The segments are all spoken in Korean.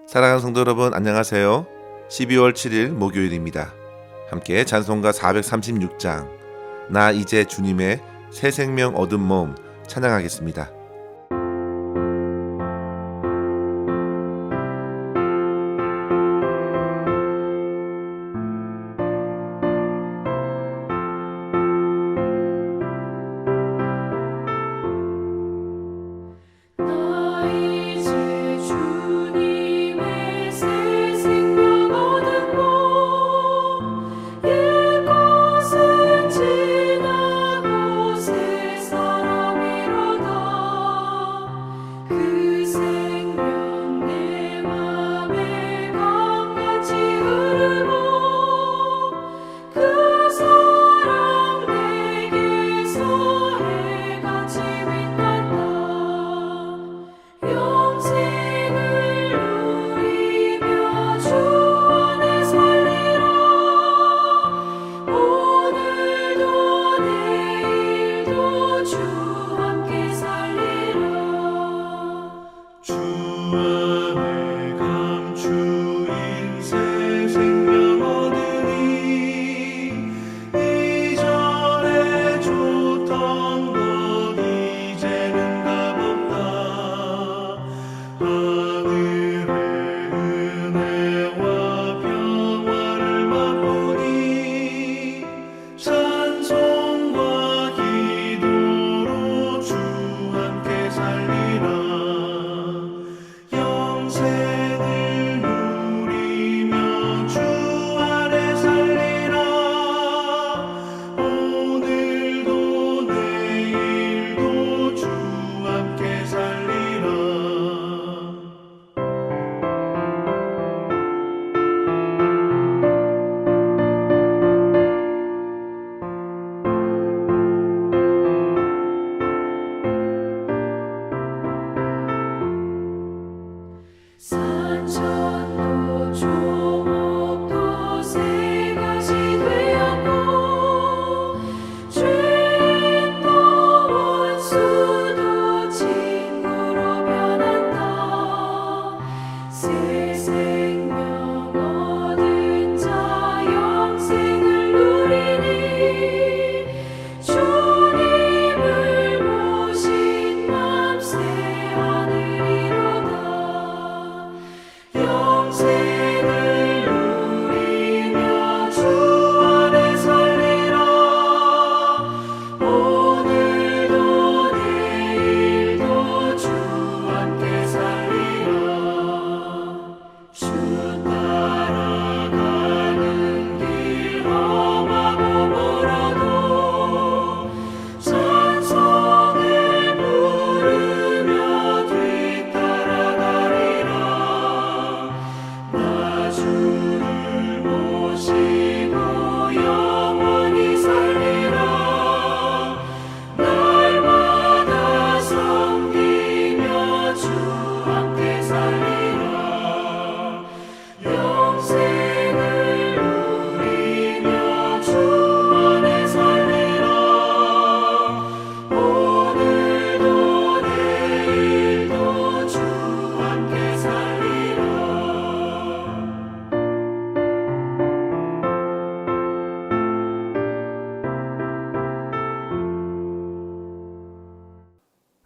사랑하는 성도 여러분, 안녕하세요. 12월 7일 목요일입니다. 함께 찬송가 436장 나 이제 주님의 새 생명 얻은 몸 찬양하겠습니다.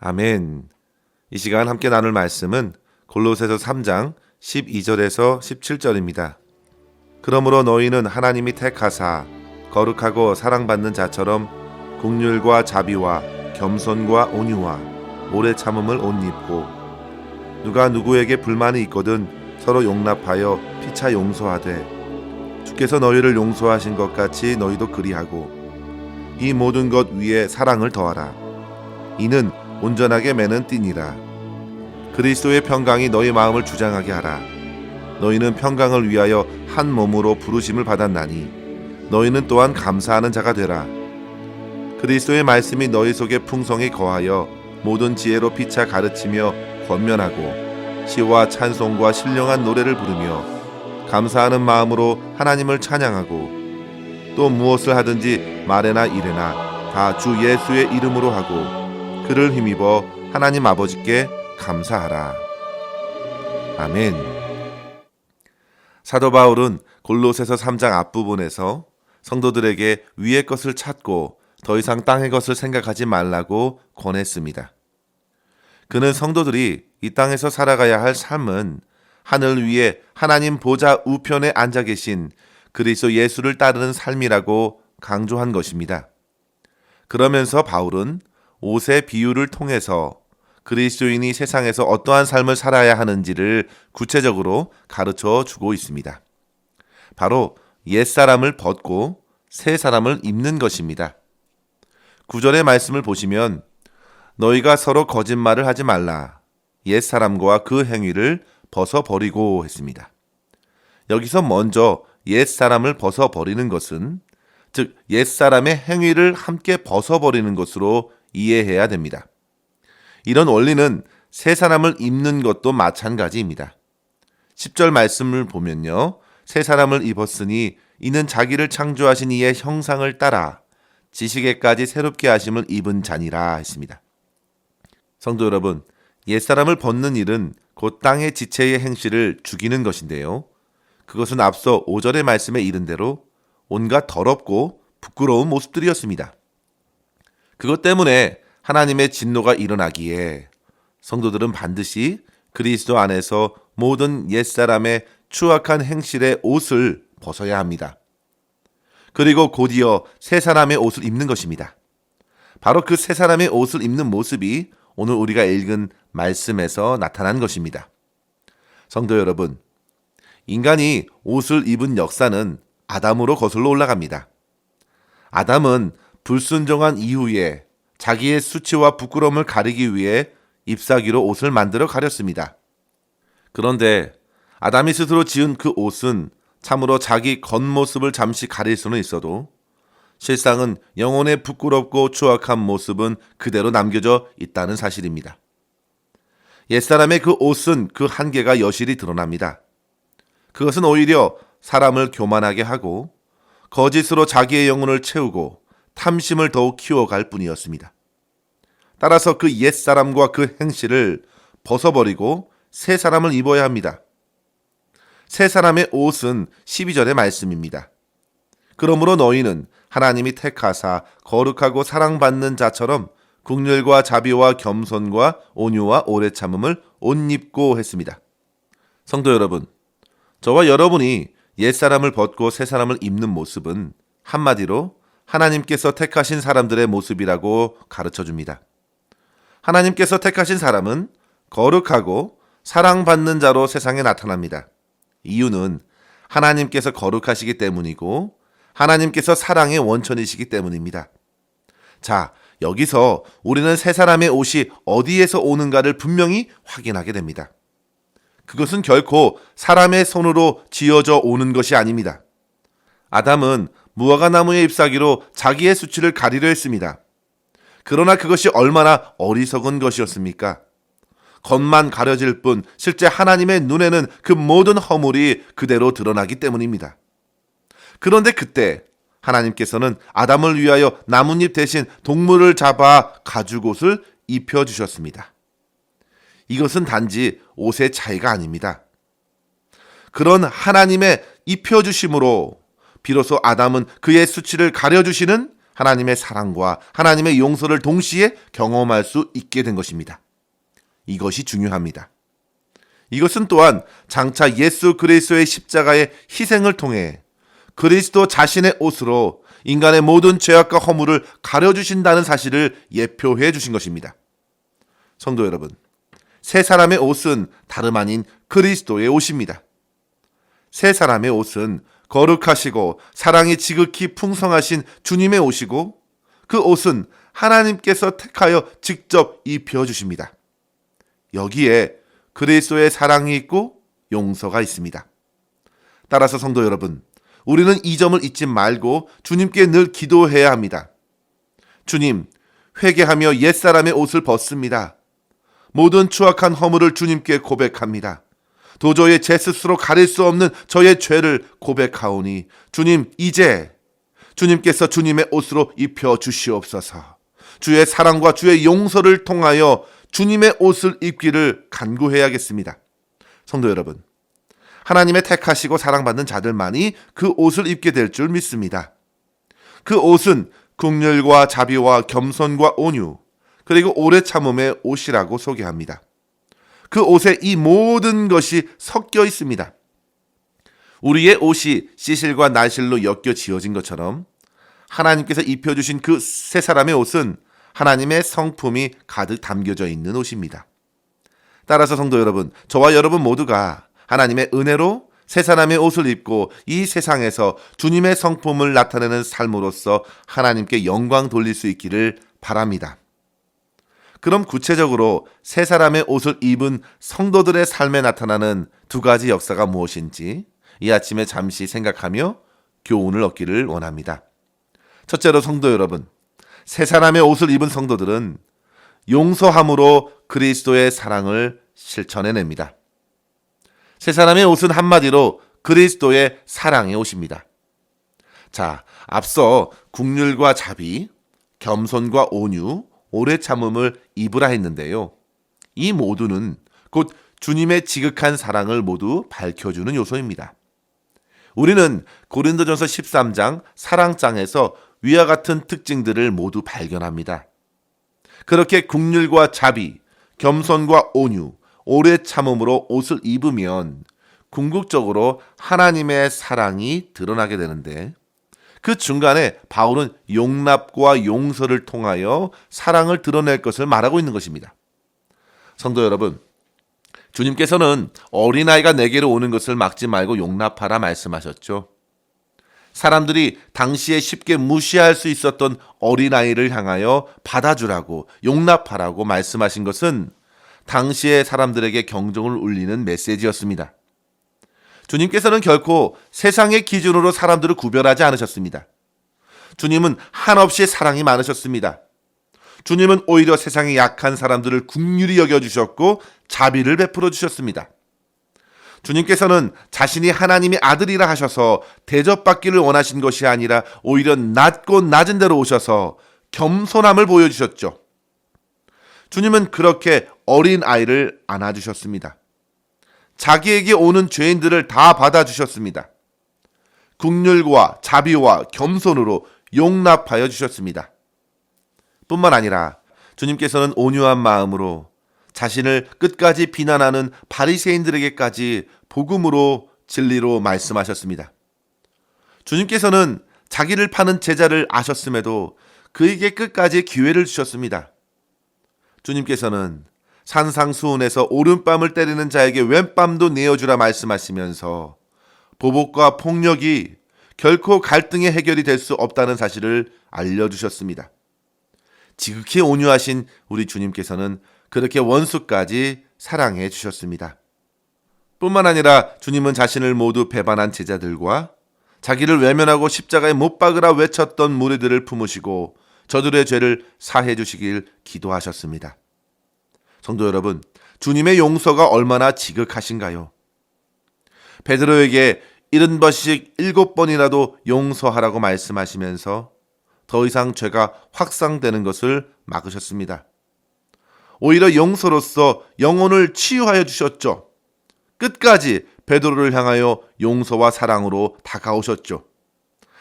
아멘. 이 시간 함께 나눌 말씀은 골로새서 3장 12절에서 17절입니다. 그러므로 너희는 하나님이 택하사 거룩하고 사랑받는 자처럼 긍휼과 자비와 겸손과 온유와 오래 참음을 옷 입고 누가 누구에게 불만이 있거든 서로 용납하여 피차 용서하되 주께서 너희를 용서하신 것 같이 너희도 그리하고 이 모든 것 위에 사랑을 더하라. 이는 온전하게 매는 띠니라. 그리스도의 평강이 너희 마음을 주장하게 하라. 너희는 평강을 위하여 한 몸으로 부르심을 받았나니 너희는 또한 감사하는 자가 되라. 그리스도의 말씀이 너희 속에 풍성히 거하여 모든 지혜로 피차 가르치며 권면하고 시와 찬송과 신령한 노래를 부르며 감사하는 마음으로 하나님을 찬양하고 또 무엇을 하든지 말에나 일에나 다 주 예수의 이름으로 하고 그를 힘입어 하나님 아버지께 감사하라. 아멘. 사도 바울은 골로새서 3장 앞부분에서 성도들에게 위의 것을 찾고 더 이상 땅의 것을 생각하지 말라고 권했습니다. 그는 성도들이 이 땅에서 살아가야 할 삶은 하늘 위에 하나님 보좌 우편에 앉아 계신 그리스도 예수를 따르는 삶이라고 강조한 것입니다. 그러면서 바울은 옷의 비유를 통해서 그리스도인이 세상에서 어떠한 삶을 살아야 하는지를 구체적으로 가르쳐 주고 있습니다. 바로 옛사람을 벗고 새 사람을 입는 것입니다. 9절의 말씀을 보시면 너희가 서로 거짓말을 하지 말라. 옛사람과 그 행위를 벗어버리고 했습니다. 여기서 먼저 옛사람을 벗어버리는 것은 즉 옛사람의 행위를 함께 벗어버리는 것으로 이해해야 됩니다. 이런 원리는 새 사람을 입는 것도 마찬가지입니다. 10절 말씀을 보면요. 새 사람을 입었으니 이는 자기를 창조하신 이의 형상을 따라 지식에까지 새롭게 하심을 입은 자니라 했습니다. 성도 여러분, 옛사람을 벗는 일은 곧 땅의 지체의 행실을 죽이는 것인데요. 그것은 앞서 5절의 말씀에 이른 대로 온갖 더럽고 부끄러운 모습들이었습니다. 그것 때문에 하나님의 진노가 일어나기에 성도들은 반드시 그리스도 안에서 모든 옛사람의 추악한 행실의 옷을 벗어야 합니다. 그리고 곧이어 새 사람의 옷을 입는 것입니다. 바로 그 새 사람의 옷을 입는 모습이 오늘 우리가 읽은 말씀에서 나타난 것입니다. 성도 여러분, 인간이 옷을 입은 역사는 아담으로 거슬러 올라갑니다. 아담은 불순종한 이후에 자기의 수치와 부끄러움을 가리기 위해 잎사귀로 옷을 만들어 가렸습니다. 그런데 아담이 스스로 지은 그 옷은 참으로 자기 겉모습을 잠시 가릴 수는 있어도 실상은 영혼의 부끄럽고 추악한 모습은 그대로 남겨져 있다는 사실입니다. 옛사람의 그 옷은 그 한계가 여실히 드러납니다. 그것은 오히려 사람을 교만하게 하고 거짓으로 자기의 영혼을 채우고 탐심을 더욱 키워갈 뿐이었습니다. 따라서 그 옛사람과 그 행실을 벗어버리고 새 사람을 입어야 합니다. 새 사람의 옷은 12절의 말씀입니다. 그러므로 너희는 하나님이 택하사 거룩하고 사랑받는 자처럼 긍휼과 자비와 겸손과 온유와 오래 참음을 옷 입고 했습니다. 성도 여러분, 저와 여러분이 옛사람을 벗고 새 사람을 입는 모습은 한마디로 하나님께서 택하신 사람들의 모습이라고 가르쳐줍니다. 하나님께서 택하신 사람은 거룩하고 사랑받는 자로 세상에 나타납니다. 이유는 하나님께서 거룩하시기 때문이고 하나님께서 사랑의 원천이시기 때문입니다. 자, 여기서 우리는 새 사람의 옷이 어디에서 오는가를 분명히 확인하게 됩니다. 그것은 결코 사람의 손으로 지어져 오는 것이 아닙니다. 아담은 무화과 나무의 잎사귀로 자기의 수치를 가리려 했습니다. 그러나 그것이 얼마나 어리석은 것이었습니까? 겉만 가려질 뿐 실제 하나님의 눈에는 그 모든 허물이 그대로 드러나기 때문입니다. 그런데 그때 하나님께서는 아담을 위하여 나뭇잎 대신 동물을 잡아 가죽옷을 입혀주셨습니다. 이것은 단지 옷의 차이가 아닙니다. 그런 하나님의 입혀주심으로 비로소 아담은 그의 수치를 가려주시는 하나님의 사랑과 하나님의 용서를 동시에 경험할 수 있게 된 것입니다. 이것이 중요합니다. 이것은 또한 장차 예수 그리스도의 십자가의 희생을 통해 그리스도 자신의 옷으로 인간의 모든 죄악과 허물을 가려주신다는 사실을 예표해 주신 것입니다. 성도 여러분, 새 사람의 옷은 다름 아닌 그리스도의 옷입니다. 새 사람의 옷은 거룩하시고 사랑이 지극히 풍성하신 주님의 옷이고 그 옷은 하나님께서 택하여 직접 입혀주십니다. 여기에 그리스도의 사랑이 있고 용서가 있습니다. 따라서 성도 여러분, 우리는 이 점을 잊지 말고 주님께 늘 기도해야 합니다. 주님, 회개하며 옛사람의 옷을 벗습니다. 모든 추악한 허물을 주님께 고백합니다. 도저히 제 스스로 가릴 수 없는 저의 죄를 고백하오니 주님, 이제 주님께서 주님의 옷으로 입혀 주시옵소서. 주의 사랑과 주의 용서를 통하여 주님의 옷을 입기를 간구해야겠습니다. 성도 여러분, 하나님의 택하시고 사랑받는 자들만이 그 옷을 입게 될 줄 믿습니다. 그 옷은 긍휼과 자비와 겸손과 온유, 그리고 오래 참음의 옷이라고 소개합니다. 그 옷에 이 모든 것이 섞여 있습니다. 우리의 옷이 시실과 나실로 엮여 지어진 것처럼 하나님께서 입혀주신 그 세 사람의 옷은 하나님의 성품이 가득 담겨져 있는 옷입니다. 따라서 성도 여러분, 저와 여러분 모두가 하나님의 은혜로 세 사람의 옷을 입고 이 세상에서 주님의 성품을 나타내는 삶으로서 하나님께 영광 돌릴 수 있기를 바랍니다. 그럼 구체적으로 세 사람의 옷을 입은 성도들의 삶에 나타나는 두 가지 역사가 무엇인지 이 아침에 잠시 생각하며 교훈을 얻기를 원합니다. 첫째로 성도 여러분, 세 사람의 옷을 입은 성도들은 용서함으로 그리스도의 사랑을 실천해냅니다. 세 사람의 옷은 한마디로 그리스도의 사랑의 옷입니다. 자, 앞서 긍휼과 자비, 겸손과 온유, 오래 참음을 입으라 했는데요. 이 모두는 곧 주님의 지극한 사랑을 모두 밝혀주는 요소입니다. 우리는 고린도전서 13장 사랑장에서 위와 같은 특징들을 모두 발견합니다. 그렇게 긍휼과 자비, 겸손과 온유, 오래 참음으로 옷을 입으면 궁극적으로 하나님의 사랑이 드러나게 되는데 그 중간에 바울은 용납과 용서를 통하여 사랑을 드러낼 것을 말하고 있는 것입니다. 성도 여러분, 주님께서는 어린아이가 내게로 오는 것을 막지 말고 용납하라 말씀하셨죠. 사람들이 당시에 쉽게 무시할 수 있었던 어린아이를 향하여 받아주라고 용납하라고 말씀하신 것은 당시의 사람들에게 경종을 울리는 메시지였습니다. 주님께서는 결코 세상의 기준으로 사람들을 구별하지 않으셨습니다. 주님은 한없이 사랑이 많으셨습니다. 주님은 오히려 세상에 약한 사람들을 긍휼히 여겨주셨고 자비를 베풀어 주셨습니다. 주님께서는 자신이 하나님의 아들이라 하셔서 대접받기를 원하신 것이 아니라 오히려 낮고 낮은 데로 오셔서 겸손함을 보여주셨죠. 주님은 그렇게 어린 아이를 안아주셨습니다. 자기에게 오는 죄인들을 다 받아주셨습니다. 긍휼과 자비와 겸손으로 용납하여 주셨습니다. 뿐만 아니라 주님께서는 온유한 마음으로 자신을 끝까지 비난하는 바리새인들에게까지 복음으로 진리로 말씀하셨습니다. 주님께서는 자기를 파는 제자를 아셨음에도 그에게 끝까지 기회를 주셨습니다. 주님께서는 산상수훈에서 오른뺨을 때리는 자에게 왼뺨도 내어주라 말씀하시면서 보복과 폭력이 결코 갈등의 해결이 될 수 없다는 사실을 알려주셨습니다. 지극히 온유하신 우리 주님께서는 그렇게 원수까지 사랑해 주셨습니다. 뿐만 아니라 주님은 자신을 모두 배반한 제자들과 자기를 외면하고 십자가에 못 박으라 외쳤던 무리들을 품으시고 저들의 죄를 사해 주시길 기도하셨습니다. 성도 여러분, 주님의 용서가 얼마나 지극하신가요? 베드로에게 70번씩 7번이라도 용서하라고 말씀하시면서 더 이상 죄가 확산되는 것을 막으셨습니다. 오히려 용서로서 영혼을 치유하여 주셨죠. 끝까지 베드로를 향하여 용서와 사랑으로 다가오셨죠.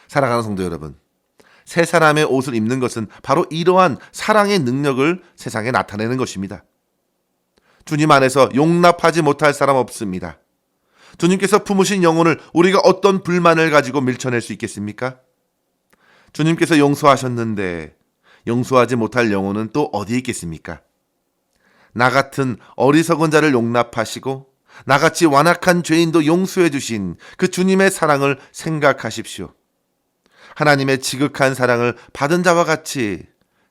사랑하는 성도 여러분, 세 사람의 옷을 입는 것은 바로 이러한 사랑의 능력을 세상에 나타내는 것입니다. 주님 안에서 용납하지 못할 사람 없습니다. 주님께서 품으신 영혼을 우리가 어떤 불만을 가지고 밀쳐낼 수 있겠습니까? 주님께서 용서하셨는데 용서하지 못할 영혼은 또 어디 있겠습니까? 나 같은 어리석은 자를 용납하시고 나같이 완악한 죄인도 용서해 주신 그 주님의 사랑을 생각하십시오. 하나님의 지극한 사랑을 받은 자와 같이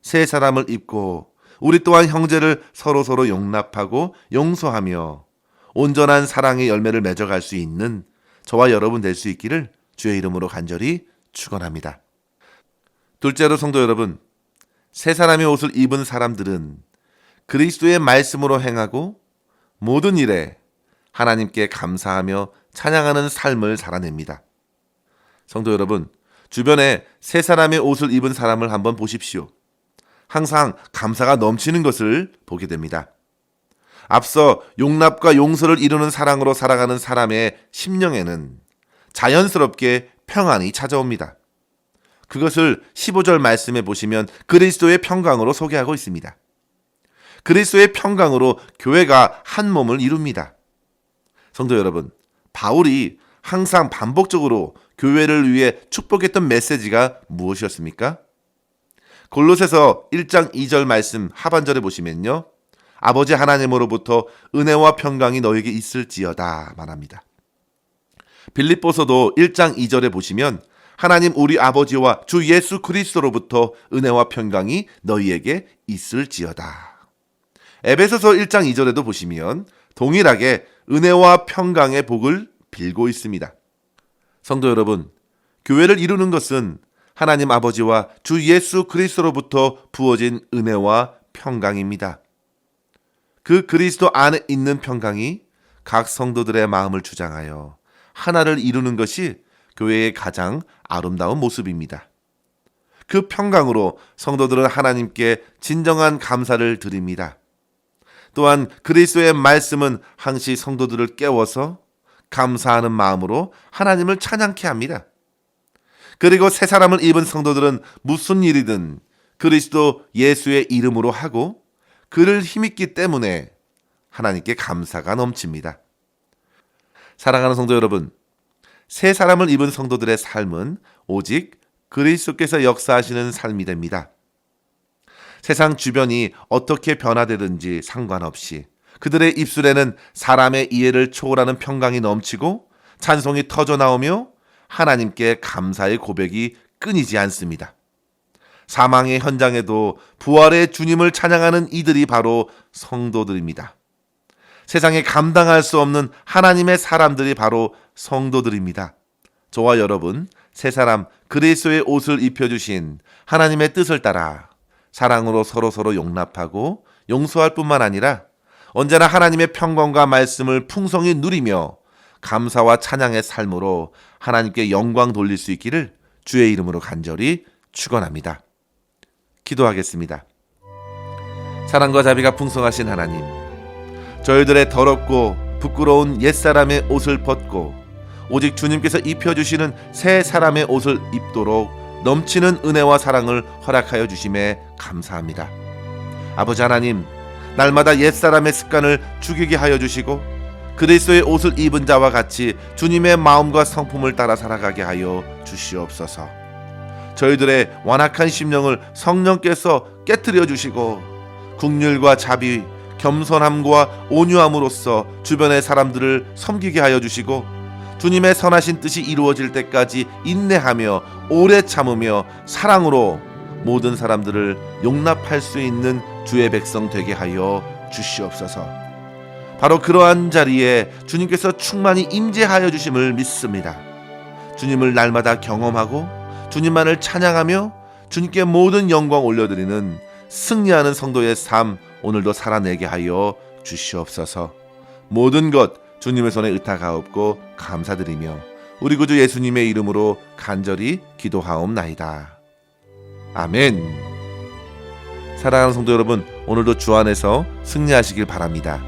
세 사람을 입고 우리 또한 형제를 서로 용납하고 용서하며 온전한 사랑의 열매를 맺어갈 수 있는 저와 여러분 될 수 있기를 주의 이름으로 간절히 축원합니다. 둘째로 성도 여러분, 세 사람의 옷을 입은 사람들은 그리스도의 말씀으로 행하고 모든 일에 하나님께 감사하며 찬양하는 삶을 살아냅니다. 성도 여러분, 주변에 세 사람의 옷을 입은 사람을 한번 보십시오. 항상 감사가 넘치는 것을 보게 됩니다. 앞서 용납과 용서를 이루는 사랑으로 살아가는 사람의 심령에는 자연스럽게 평안이 찾아옵니다. 그것을 15절 말씀에 보시면 그리스도의 평강으로 소개하고 있습니다. 그리스도의 평강으로 교회가 한 몸을 이룹니다. 성도 여러분, 바울이 항상 반복적으로 교회를 위해 축복했던 메시지가 무엇이었습니까? 골로새서 1장 2절 말씀 하반절에 보시면요, 아버지 하나님으로부터 은혜와 평강이 너에게 있을지어다 말합니다. 빌립보서도 1장 2절에 보시면 하나님 우리 아버지와 주 예수 그리스도로부터 은혜와 평강이 너희에게 있을지어다. 에베소서 1장 2절에도 보시면 동일하게 은혜와 평강의 복을 빌고 있습니다. 성도 여러분, 교회를 이루는 것은 하나님 아버지와 주 예수 그리스도로부터 부어진 은혜와 평강입니다. 그 그리스도 안에 있는 평강이 각 성도들의 마음을 주장하여 하나를 이루는 것이 교회의 가장 아름다운 모습입니다. 그 평강으로 성도들은 하나님께 진정한 감사를 드립니다. 또한 그리스도의 말씀은 항시 성도들을 깨워서 감사하는 마음으로 하나님을 찬양케 합니다. 그리고 새 사람을 입은 성도들은 무슨 일이든 그리스도 예수의 이름으로 하고 그를 힘입기 때문에 하나님께 감사가 넘칩니다. 사랑하는 성도 여러분, 새 사람을 입은 성도들의 삶은 오직 그리스도께서 역사하시는 삶이 됩니다. 세상 주변이 어떻게 변화되든지 상관없이 그들의 입술에는 사람의 이해를 초월하는 평강이 넘치고 찬송이 터져나오며 하나님께 감사의 고백이 끊이지 않습니다. 사망의 현장에도 부활의 주님을 찬양하는 이들이 바로 성도들입니다. 세상에 감당할 수 없는 하나님의 사람들이 바로 성도들입니다. 저와 여러분, 새 사람 그리스도의 옷을 입혀주신 하나님의 뜻을 따라 사랑으로 서로 용납하고 용서할 뿐만 아니라 언제나 하나님의 평강과 말씀을 풍성히 누리며 감사와 찬양의 삶으로 하나님께 영광 돌릴 수 있기를 주의 이름으로 간절히 축원합니다. 기도하겠습니다. 사랑과 자비가 풍성하신 하나님, 저희들의 더럽고 부끄러운 옛사람의 옷을 벗고 오직 주님께서 입혀주시는 새 사람의 옷을 입도록 넘치는 은혜와 사랑을 허락하여 주심에 감사합니다. 아버지 하나님, 날마다 옛사람의 습관을 죽이게 하여 주시고 그리스도의 옷을 입은 자와 같이 주님의 마음과 성품을 따라 살아가게 하여 주시옵소서. 저희들의 완악한 심령을 성령께서 깨트려 주시고 긍휼과 자비, 겸손함과 온유함으로써 주변의 사람들을 섬기게 하여 주시고 주님의 선하신 뜻이 이루어질 때까지 인내하며 오래 참으며 사랑으로 모든 사람들을 용납할 수 있는 주의 백성 되게 하여 주시옵소서. 바로 그러한 자리에 주님께서 충만히 임재하여 주심을 믿습니다. 주님을 날마다 경험하고 주님만을 찬양하며 주님께 모든 영광 올려드리는 승리하는 성도의 삶 오늘도 살아내게 하여 주시옵소서. 모든 것 주님의 손에 의탁하옵고 감사드리며 우리 구주 예수님의 이름으로 간절히 기도하옵나이다. 아멘. 사랑하는 성도 여러분, 오늘도 주 안에서 승리하시길 바랍니다.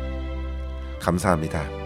감사합니다.